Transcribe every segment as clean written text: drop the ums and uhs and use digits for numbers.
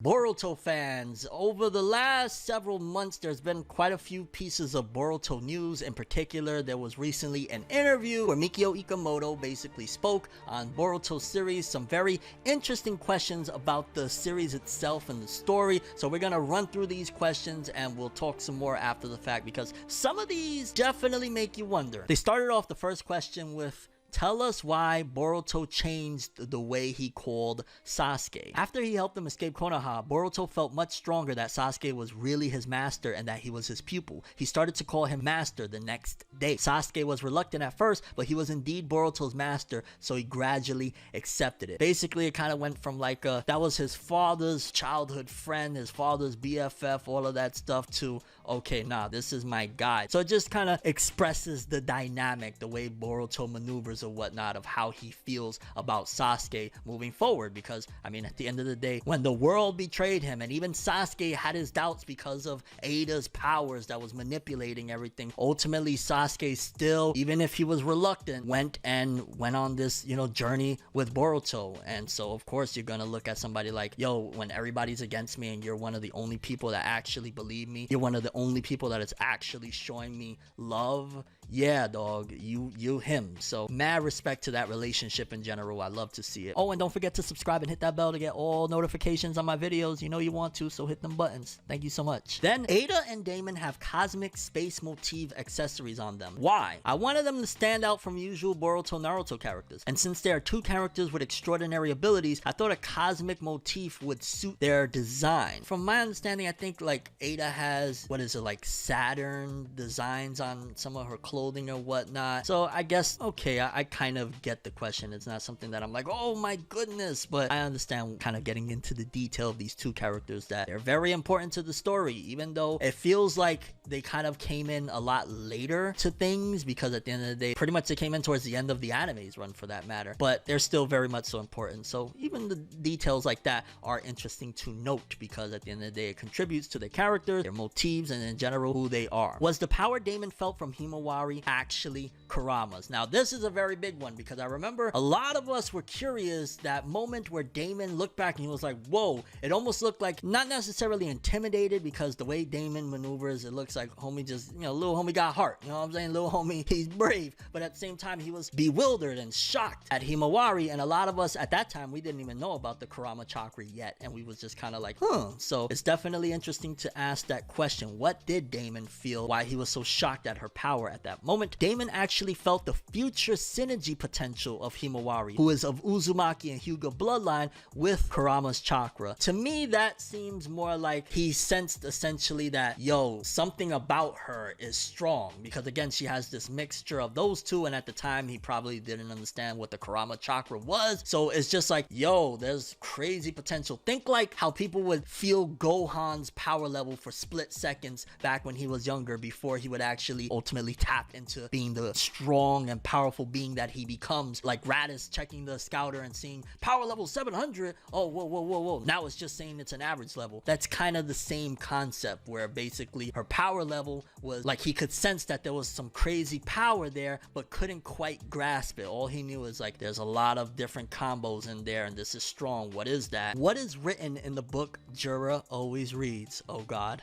Boruto fans, over the last several months there's been quite a few pieces of Boruto news. In particular, there was recently an interview where Mikio Ikamoto basically spoke on Boruto series, some very interesting questions about the series itself and the story. So we're gonna run through these questions and we'll talk some more after the fact, because some of these definitely make you wonder. They started off the first question with, tell us why Boruto changed the way he called Sasuke. After he helped him escape Konoha, Boruto felt much stronger that Sasuke was really his master and that he was his pupil. He started to call him master the next day. Sasuke was reluctant at first, but he was indeed Boruto's master, so he gradually accepted it. Basically, it kind of went from like that was his father's childhood friend, his father's BFF, all of that stuff, to, okay, nah, this is my guy. So it just kind of expresses the dynamic, the way Boruto maneuvers or whatnot, of how he feels about Sasuke moving forward. Because I mean, at the end of the day, when the world betrayed him and even Sasuke had his doubts because of Ada's powers that was manipulating everything, ultimately Sasuke still, even if he was reluctant, went on this, you know, journey with Boruto. And so of course you're gonna look at somebody like, yo, when everybody's against me and you're one of the only people that actually believe me, you're one of the only people that is actually showing me love, yeah dog, you him. So mad respect to that relationship in general. I love to see it. Oh, and don't forget to subscribe and hit that bell to get all notifications on my videos. You know you want to, so hit them buttons. Thank you so much. Then Ada and Damon have cosmic space motif accessories on them. Why? I wanted them to stand out from usual Boruto Naruto characters, and since there are two characters with extraordinary abilities, I thought a cosmic motif would suit their design. From my understanding, I think like Ada has, what is it, like Saturn designs on some of her clothing or whatnot. So I guess, okay, I kind of get the question. It's not something that I'm like, oh my goodness, but I understand kind of getting into the detail of these two characters, that they're very important to the story, even though it feels like they kind of came in a lot later to things, because at the end of the day, pretty much they came in towards the end of the anime's run for that matter, but they're still very much so important. So even the details like that are interesting to note, because at the end of the day, it contributes to their characters, their motifs, and in general who they are. Was the power Damon felt from Himawari actually Kurama's? Now this is a very big one, because I remember a lot of us were curious, that moment where Damon looked back and he was like, whoa, it almost looked like, not necessarily intimidated, because the way Damon maneuvers, it looks like homie just, you know, little homie got heart, you know what I'm saying, little homie, he's brave, but at the same time he was bewildered and shocked at Himawari. And a lot of us at that time, we didn't even know about the Kurama chakra yet, and we was just kind of like, so it's definitely interesting to ask that question. What did Damon feel, why he was so shocked at her power at that moment? Damon actually felt the future synergy potential of Himawari, who is of Uzumaki and Hyuga bloodline, with Kurama's chakra. To me, that seems more like he sensed essentially that, yo, something about her is strong, because again, she has this mixture of those two, and at the time he probably didn't understand what the Kurama chakra was. So it's just like, yo, there's crazy potential. Think like how people would feel Gohan's power level for split seconds back when he was younger, before he would actually ultimately tap into being the strong and powerful being that he becomes. Like Raditz checking the scouter and seeing power level 700. Oh, whoa. Now it's just saying it's an average level. That's kind of the same concept, where basically her power level was like, he could sense that there was some crazy power there, but couldn't quite grasp it. All he knew is like, there's a lot of different combos in there, and this is strong. What is that? What is written in the book Jura always reads? Oh god.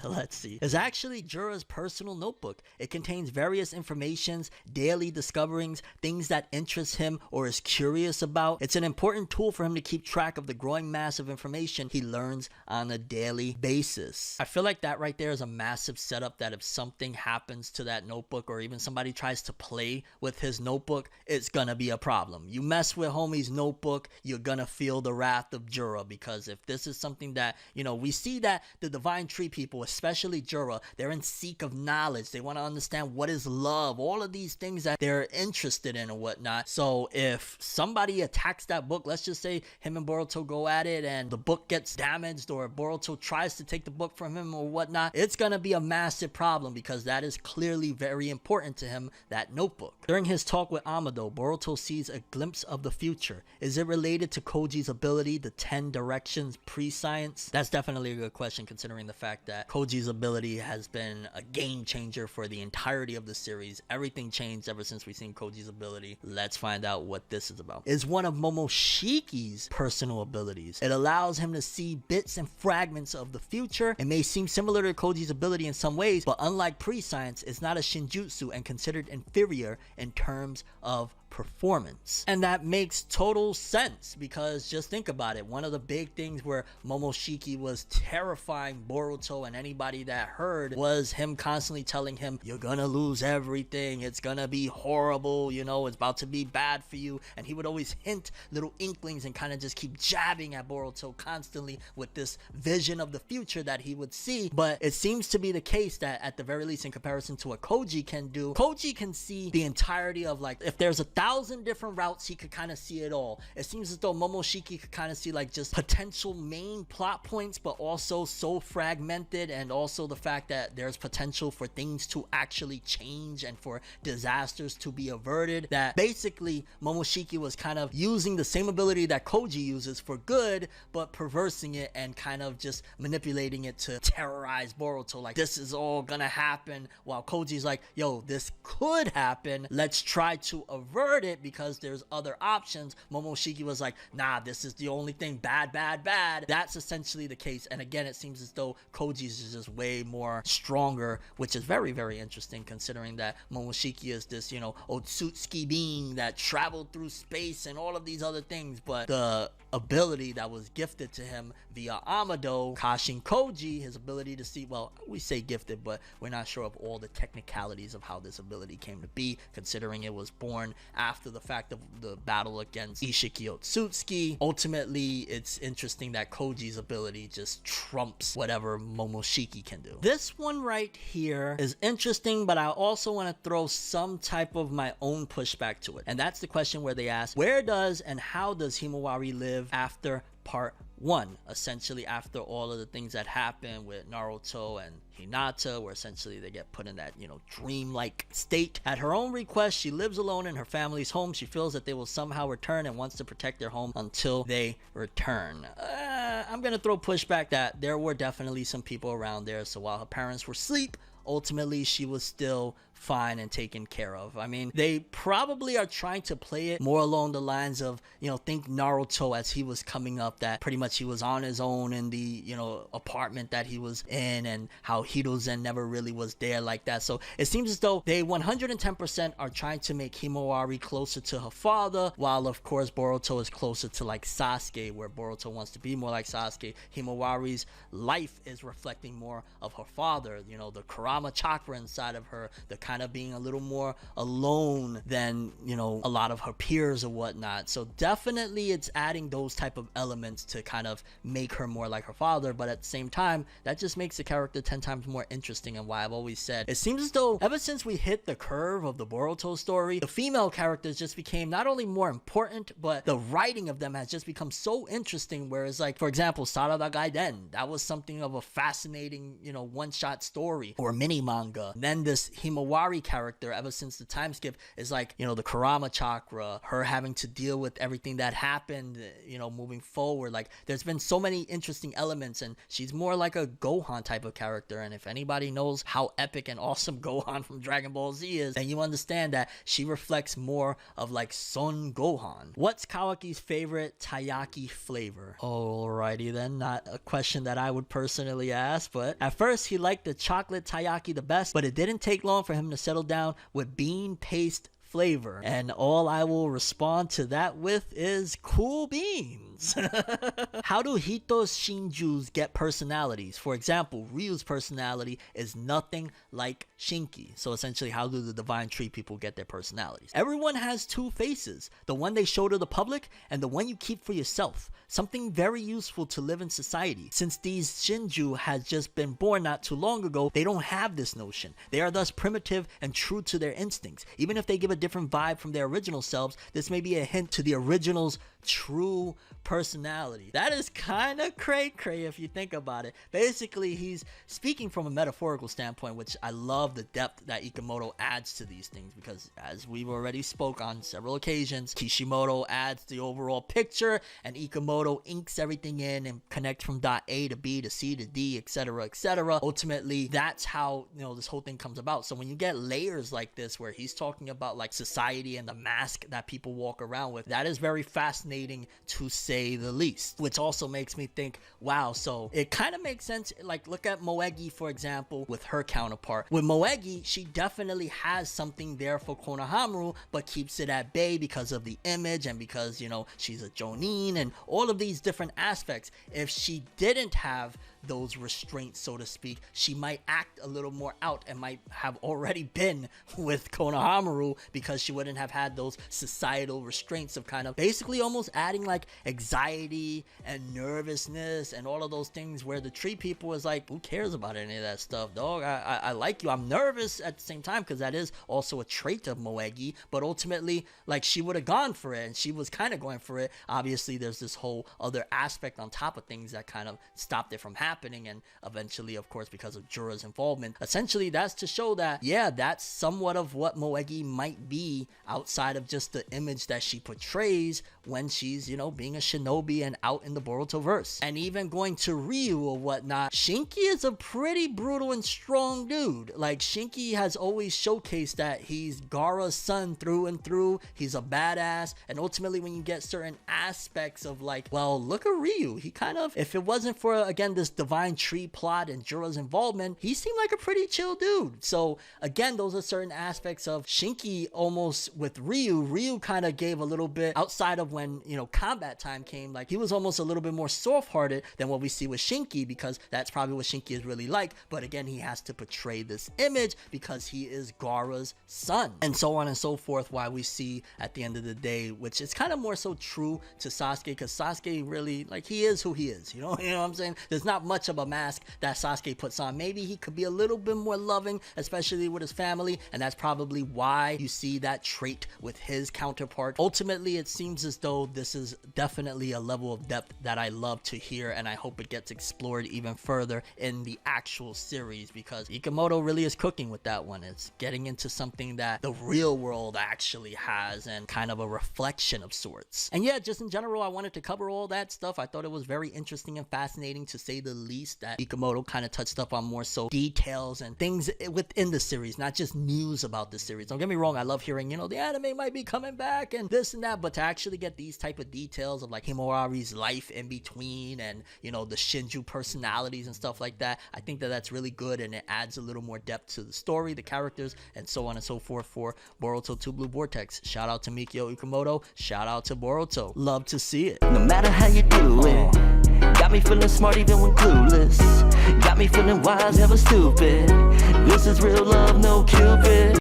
Let's see. It's actually Jura's personal notebook. It contains various informations, daily discoverings, things that interest him or is curious about. It's an important tool for him to keep track of the growing mass of information he learns on a daily basis. I feel like that right there is a massive setup, that if something happens to that notebook, or even somebody tries to play with his notebook, it's gonna be a problem. You mess with homie's notebook, you're gonna feel the wrath of Jura, because if this is something that, you know, we see that the Divine Tree people, especially Jura, they're in seek of knowledge. They want to understand what is love, all of these things that they're interested in and whatnot. So if somebody attacks that book, let's just say him and Boruto go at it and the book gets damaged, or Boruto tries to take the book from him or whatnot, it's gonna be a massive problem, because that is clearly very important to him, that notebook. During his talk with Amado, Boruto sees a glimpse of the future. Is it related to Koji's ability, the 10 directions pre-science? That's definitely a good question, considering the fact that Koji's ability has been a game changer for the entirety majority of the series. Everything changed ever since we've seen Koji's ability. Let's find out what this is about. Is one of Momoshiki's personal abilities. It allows him to see bits and fragments of the future. It may seem similar to Koji's ability in some ways, but unlike pre-science, it's not a shinjutsu and considered inferior in terms of performance. And that makes total sense, because just think about it. One of the big things where Momoshiki was terrifying Boruto and anybody that heard was him constantly telling him, you're gonna lose everything, it's gonna be horrible, you know, it's about to be bad for you. And he would always hint little inklings and kind of just keep jabbing at Boruto constantly with this vision of the future that he would see. But it seems to be the case that at the very least, in comparison to what Koji can do, Koji can see the entirety of, like, if there's 1,000 different routes, he could kind of see it all. It seems as though Momoshiki could kind of see like just potential main plot points, but also so fragmented, and also the fact that there's potential for things to actually change and for disasters to be averted, that basically Momoshiki was kind of using the same ability that Koji uses for good, but perversing it and kind of just manipulating it to terrorize Boruto. Like, this is all gonna happen, while Koji's like, yo, this could happen, let's try to avert it because there's other options. Momoshiki was like, nah, this is the only thing, bad, bad, bad. That's essentially the case. And again, it seems as though Koji's is just way more stronger, which is very, very interesting, considering that Momoshiki is this, you know, Otsutsuki being that traveled through space and all of these other things, but the ability that was gifted to him via Amado, Kashin Koji, his ability to see, well, we say gifted, but we're not sure of all the technicalities of how this ability came to be, considering it was born after the fact of the battle against Ishiki Otsutsuki. Ultimately, it's interesting that Koji's ability just trumps whatever Momoshiki can do. This one right here is interesting, but I also want to throw some type of my own pushback to it. And that's the question where they ask, where does and how does Himawari live after part 1, essentially after all of the things that happen with Naruto and Hinata, where essentially they get put in that, you know, dreamlike state. At her own request, she lives alone in her family's home. She feels that they will somehow return and wants to protect their home until they return. I'm gonna throw pushback that there were definitely some people around there, so while her parents were asleep, ultimately she was still fine and taken care of. I mean, they probably are trying to play it more along the lines of, you know, think Naruto as he was coming up, that pretty much he was on his own in the, you know, apartment that he was in, and how Hiruzen never really was there like that. So it seems as though they 110% are trying to make Himawari closer to her father, while of course Boruto is closer to like Sasuke, where Boruto wants to be more like Sasuke. Himawari's life is reflecting more of her father, you know, the Kurama chakra inside of her, the kind of being a little more alone than, you know, a lot of her peers or whatnot. So definitely it's adding those type of elements to kind of make her more like her father, but at the same time that just makes the character 10 times more interesting. And why I've always said, it seems as though ever since we hit the curve of the Boruto story, the female characters just became not only more important, but the writing of them has just become so interesting. Whereas, like, for example, Sarada Gaiden, that was something of a fascinating, you know, one-shot story or mini manga. And then this Himawari character, ever since the time skip, is like, you know, the Kurama chakra, her having to deal with everything that happened, you know, moving forward. Like, there's been so many interesting elements, and she's more like a Gohan type of character. And if anybody knows how epic and awesome Gohan from Dragon Ball Z is, then you understand that she reflects more of like Son Gohan. What's Kawaki's favorite taiyaki flavor? Alrighty then, not a question that I would personally ask, but at first he liked the chocolate taiyaki the best, but it didn't take long for him to settle down with bean paste flavor. And all I will respond to that with is cool beans. How do Hito's Shinjus get personalities? For example, Ryu's personality is nothing like Shinki. So essentially, how do the Divine Tree people get their personalities? Everyone has two faces, the one they show to the public and the one you keep for yourself. Something very useful to live in society. Since these Shinju had just been born not too long ago, they don't have this notion. They are thus primitive and true to their instincts. Even if they give a different vibe from their original selves, this may be a hint to the original's true personality. That is kind of cray-cray if you think about it. Basically, he's speaking from a metaphorical standpoint, which I love the depth that Ikemoto adds to these things, because as we've already spoke on several occasions, Kishimoto adds the overall picture and Ikemoto inks everything in and connect from dot A to B to C to D, etc., etc. Ultimately, that's how, you know, this whole thing comes about. So when you get layers like this where he's talking about like society and the mask that people walk around with, that is very fascinating to say the least, which also makes me think, wow, so it kind of makes sense. Like, look at Moegi, for example, with her counterpart. With Moegi, she definitely has something there for Konohamaru, but keeps it at bay because of the image and because, you know, she's a jonin and all of these different aspects. If she didn't have those restraints, so to speak, she might act a little more out and might have already been with Konohamaru, because she wouldn't have had those societal restraints of kind of basically almost adding like anxiety and nervousness and all of those things, where the tree people is like, who cares about any of that stuff, dog? I like you. I'm nervous at the same time, because that is also a trait of Moegi, but ultimately, like, she would have gone for it, and she was kind of going for it. Obviously, there's this whole other aspect on top of things that kind of stopped it from happening, and eventually, of course, because of Jura's involvement. Essentially, that's to show that, yeah, that's somewhat of what Moegi might be outside of just the image that she portrays when she's, you know, being a shinobi and out in the Boruto verse. And even going to Ryu or whatnot, Shinki is a pretty brutal and strong dude. Like, Shinki has always showcased that he's Gaara's son through and through. He's a badass, and ultimately when you get certain aspects of like, well, look at Ryu, he kind of, if it wasn't for, again, this divine tree plot and Jura's involvement, he seemed like a pretty chill dude. So again, those are certain aspects of Shinki almost with Ryu. Ryu kind of gave a little bit outside of when, you know, combat time came, like he was almost a little bit more soft-hearted than what we see with Shinki, because that's probably what Shinki is really like. But again, he has to portray this image because he is Gaara's son, and so on and so forth. Why we see at the end of the day, which is kind of more so true to Sasuke, because Sasuke really, like, he is who he is, you know what I'm saying? There's not much of a mask that Sasuke puts on. Maybe he could be a little bit more loving, especially with his family, and that's probably why you see that trait with his counterpart. Ultimately, it seems as though this is definitely a level of depth that I love to hear, and I hope it gets explored even further in the actual series, because Ikemoto really is cooking with that one. It's getting into something that the real world actually has, and kind of a reflection of sorts. And yeah, just in general, I wanted to cover all that stuff. I thought it was very interesting and fascinating, to say the least, that Ikemoto kind of touched up on more so details and things within the series, not just news about the series. Don't get me wrong, I love hearing, you know, the anime might be coming back and this and that, but to actually get these type of details of like Himawari's life in between, and, you know, the Shinju personalities and stuff like that, I think that that's really good, and it adds a little more depth to the story, the characters, and so on and so forth for Boruto 2 Blue Vortex. Shout out to Mikio Ikemoto, shout out to Boruto. Love to see it. No matter how you do it, got me feeling smart even when clueless, got me feeling wise, never stupid. This is real love, no Cupid.